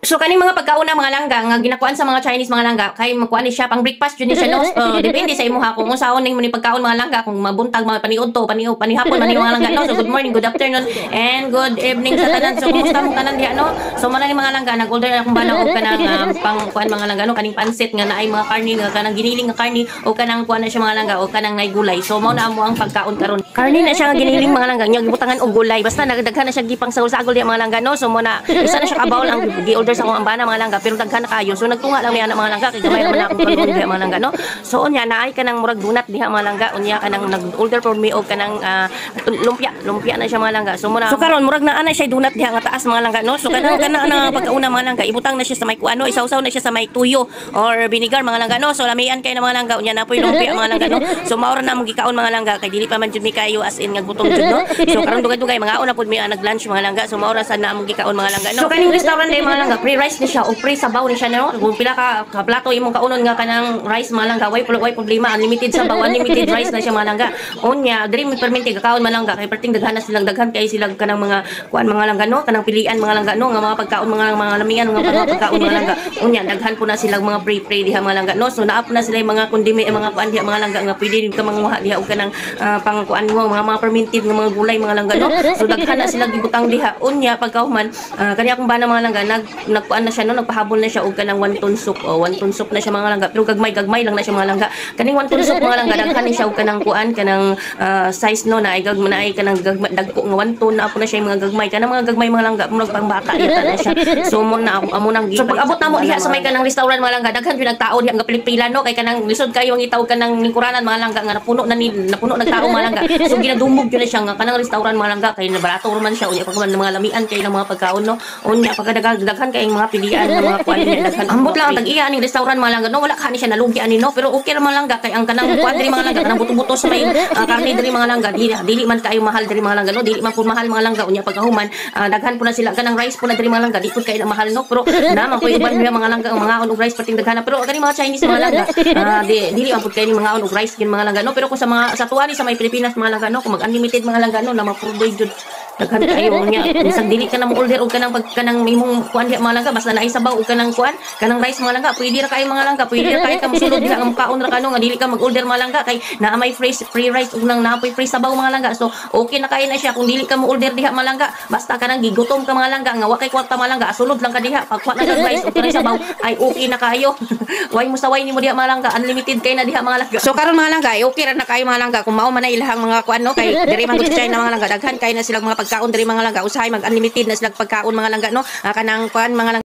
So kaning mga pagkauna mga langga nga ginakuan sa mga Chinese mga langga kay makuan ni siya pang breakfast jud ni siya no. Depende sa imuha kung unsaon ning ni pagkaon mga langga kung mabuntag mga paniudto panihapon man ni mga langga no. So good morning, good afternoon and good evening sa tanan. So kumusta mo tanan diha no? So man ni mga langga nag-order akong bala og kanang pang kuan mga langga no kaning pansit nga naay mga karni nga kanang giniling nga karni o kanang kuan na siya mga langga o kanang nay gulay. So mao na amo ang pagkaon karon. Karni na siya nga giniling mga langga nya gibutangan og gulay basta nagdaghan na siya gipang sagol-sagol diha mga langga no. So mo na isa na siya kabawl ang gi-order sa akong ambana mga langga pero daghan na kayo so nagtunga lang niya mga langga kay gamay naman akong kanon diha mga langga no. So unya naay kanang murag donut diha mga langga unya kanang nag-order for me og kanang lumpia na siya mga langga. So muna so karon murag naa na siya donut diha nga taas mga langga no. So kana na pagkauna mga langga ibutang na siya sa may kuano isaw-saw na siya sa may tuyo or vinegar mga langga no. So lamian kay na mga langga unya napoy lumpia mga langga no. So mao ra na mo gikaon mga langga kay dili pa man jud mi kayo as in nga gutom jud no. So karon dugay-dugay mga una pud mi nag-lunch mga langga. So mao ra sad na mo gikaon mga langga no. So kaning restaurant day mga langga free rice ni siya o free sabaw ni siya no. Kung pila ka plato imong kaunon nga kanang rice mga langga way problema unlimited sabaw unlimited rice na siya mga langga. Unya diri mi permente kakaon mga langga kay perting daghan na silang daghan kay silang kanang mga kuan mga langga no kanang pilian mga langga no nga mga pagkaon mga lamian mga pagkaon mga langga. Unya daghan po na silang mga free diha mga langga no. So naa po na sila mga kondime mga kuan diha mga langga nga pwede din ka manguha diha og kanang pang kuan mo mga fermented nga mga gulay mga langga no. So daghan na sila gibutang diha. Unya pagkahuman kani akong bana mga langga nagkuan na siya no nagpahabol na siya og kanang 1 ton soup o 1 ton soup na siya mga langga pero gagmay lang na siya mga langga. Kaning 1 ton soup mga langga daghan ni siya og kanang kuan kanang size no na ay kanang dagko nga 1 ton na po na siya mga gagmay kanang mga gagmay mga langga murag pang bata yata na siya. So mo na amo nang so pag abot na mo diha sa may kanang restaurant mga langga daghan gyud nagtao diha nga pila no kay kanang lisod kayo ang itawag kanang lingkuranan mga langga nga napuno nagtao mga langga. So ginadumog gyud na siya nga kanang restaurant mga langga kay nabarato man siya unya pag mga lamian kay ng mga pagkaon no. Unya pagdaghan kay mga pilian ng mga kuan niya daghan ambot lang tag-iya ning restaurant mga langga no wala ka ni siya nalugi ani no pero okay ra mga langga kay ang kanang kuan diri mga langga kanang buto-buto sa may karne diri mga langga dili man kayo mahal diri mga langga no dili man pud mahal mga langga unya pagkahuman daghan po na sila kanang rice po na diri mga langga di pud kay mahal no pero naman ko iban mga langga mga og rice pating daghan pero kani mga Chinese mga langga dili man pud kay ni mga og rice kin mga langga no pero kung sa tuwani sa may Pilipinas mga langga no kung mag-unlimited mga langga no na mapudoy jud daghan kayo nya bisag dili ka na mo order og kanang kanang imong kuan diha mga langga basta naay sabaw og kanang kuan kanang rice mga langga pwede ra kay mga langga pwede ra kay ka mosulod diha ang kaon ra kano nga dili ka mag-order mga langga kay naa may free rice ug nang napoy free sabaw mga langga. So okay na kay na siya kung dili ka mo order diha mga langga basta kanang gigutom ka mga langga nga wa kay kwarta mga langga sulod lang ka diha pagkuha na kag rice ug kanang sabaw ay okay na kayo. Way mo saway nimo diha mga langga unlimited kay na diha mga langga. So karon mga langga okay ra na kayo mga langga kung mao man na ilahang mga kuan no kay diri man gud China mga langga daghan kay na silang mga pagkaon diri mga langga usahay mag unlimited na silang pagkaon mga langga no kanang kuan mga langga